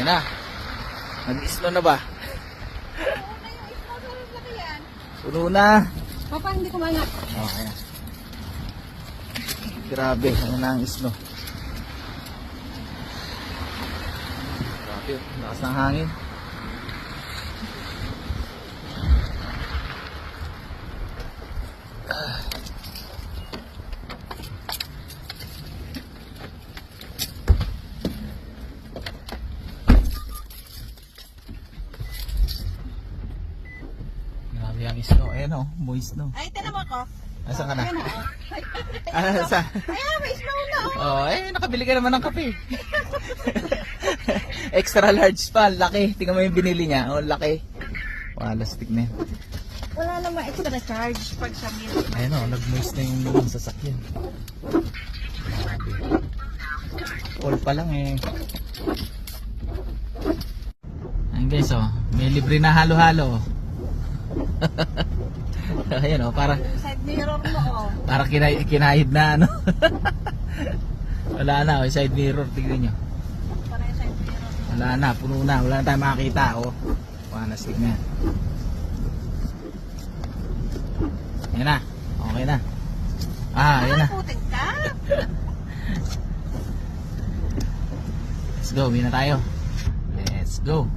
Ayan na. Nag-isno na ba? Puno na. Papa, hindi ko mangat. Okay na. Grabe, ano na ang isno. Grabe, lakas ng hangin. Grabe ang isno. Ayan o, moist no. Ay, tinan mo ako. Asan ka na? Ayan na. Asa? Ayan, may snow na. Oh, nakabili ka naman ng kape. Extra large pa, laki. Tingnan mo yung binili niya. Oh, laki. Walastik na yun. Wala namang extra charge pag sa meal. Ayun o, nag-moist na yung sasakyan. Grabe. All pa lang eh. Ayun guys oh, may libre na halo-halo. Ayun oh, para Side mirror mo, oh. para kinahid na ano. Wala na, oh, side mirror, tignan nyo. Para yung side mirror. Wala na, puno na, wala na tayong makakita oh. Wanastig na. Ayan na, okay na. Ayan na. Puting ka. Let's go, uwi na tayo. Let's go.